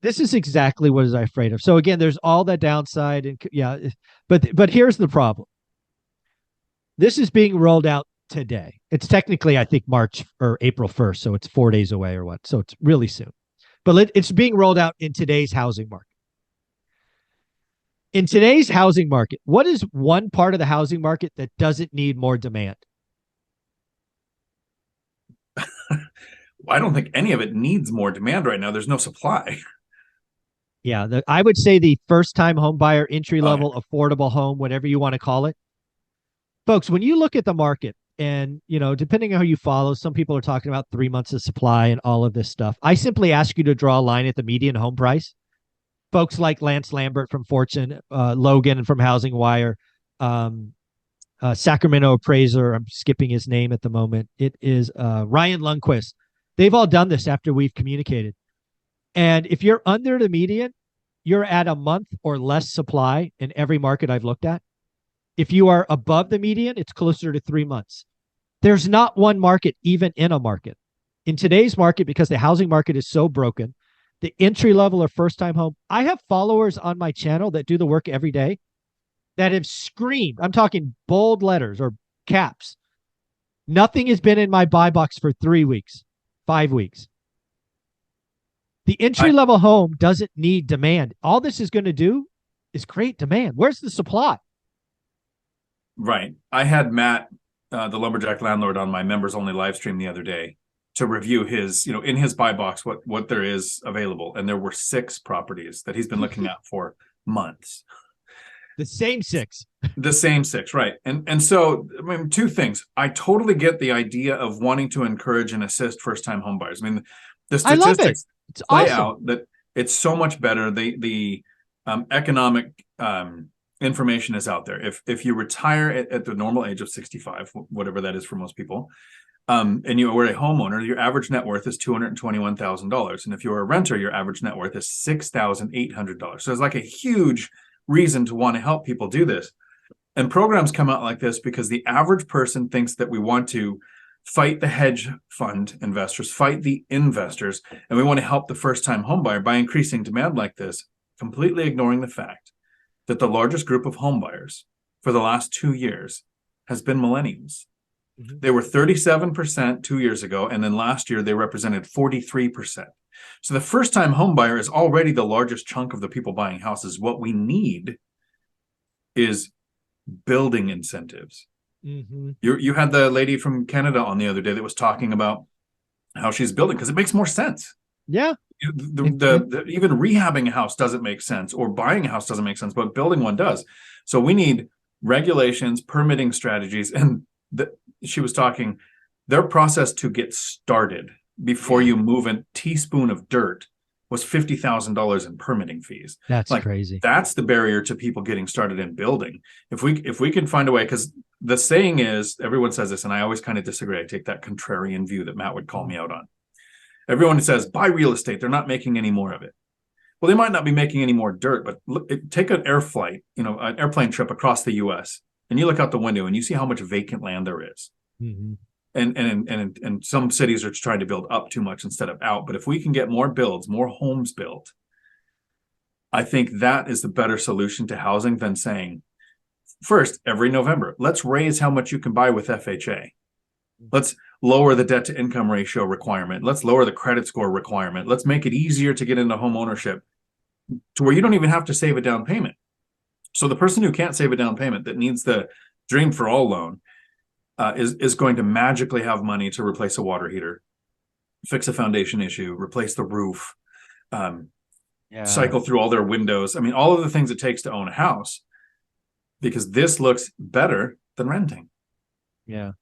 This is exactly what I was afraid of. So again, there's all that downside, and yeah, but here's the problem. This is being rolled out today. It's technically, I think, March or April 1st, so it's 4 days away or what. So it's really soon. But it's being rolled out in today's housing market. In today's housing market, what is one part of the housing market that doesn't need more demand? I don't think any of it needs more demand right now. There's no supply. Yeah, I would say the first time home buyer, entry Oh, yeah. level, affordable home, whatever you want to call it. Folks, when you look at the market, and depending on how you follow, some people are talking about 3 months of supply and all of this stuff. I simply ask you to draw a line at the median home price. Folks like Lance Lambert from Fortune, Logan from Housing Wire, um, Sacramento Appraiser. I'm skipping his name at the moment. It is Ryan Lundquist. They've all done this after we've communicated. And if you're under the median, you're at a month or less supply in every market I've looked at. If you are above the median, it's closer to 3 months. There's not one market, even in a market. In today's market, because the housing market is so broken, the entry level or first time home, I have followers on my channel that do the work every day that have screamed. I'm talking bold letters or caps. Nothing has been in my buy box for 3 weeks, 5 weeks. The entry I level home doesn't need demand. All this is going to do is create demand. Where's the supply? Right. I had Matt, the lumberjack landlord, on my members only live stream the other day to review his, in his buy box, what there is available. And there were 6 properties that he's been looking at for months. The same 6. The same 6, right? And so, I mean, 2 things. I totally get the idea of wanting to encourage and assist first-time home buyers. I mean, the I love it. statistics It's play awesome. out that it's so much better. The economic information is out there. If you retire at the normal age of 65, whatever that is for most people, and you were a homeowner, your average net worth is $221,000, and if you're a renter, your average net worth is $6,800. So it's like a huge reason to want to help people do this. And programs come out like this because the average person thinks that we want to fight the hedge fund investors, fight the investors, and we want to help the first-time homebuyer by increasing demand like this, completely ignoring the fact that the largest group of homebuyers for the last 2 years has been millennials. Mm-hmm. They were 37% 2 years ago, and then last year they represented 43%. So the first-time homebuyer is already the largest chunk of the people buying houses. What we need is building incentives. Mm-hmm. You had the lady from Canada on the other day that was talking about how she's building, because it makes more sense. Yeah. Even rehabbing a house doesn't make sense, or buying a house doesn't make sense, but building one does. So we need regulations, permitting strategies, and she was talking, their process to get started before you move a teaspoon of dirt was $50,000 in permitting fees. That's Like, crazy. that's the barrier to people getting started in building. If we can find a way, because the saying is, everyone says this, and I always kind of disagree. I take that contrarian view that Matt would call me out on. Everyone says, buy real estate. They're not making any more of it. Well, they might not be making any more dirt, but take an air flight, an airplane trip across the U.S., and you look out the window and you see how much vacant land there is. Mm-hmm. And some cities are trying to build up too much instead of out. But if we can get more builds, more homes built, I think that is the better solution to housing than saying, first, every November, let's raise how much you can buy with FHA. Let's lower the debt to income ratio requirement. Let's lower the credit score requirement. Let's make it easier to get into home ownership to where you don't even have to save a down payment. So the person who can't save a down payment, that needs the Dream for All loan, is going to magically have money to replace a water heater, fix a foundation issue, replace the roof, cycle through all their windows. I mean, all of the things it takes to own a house, because this looks better than renting. Yeah.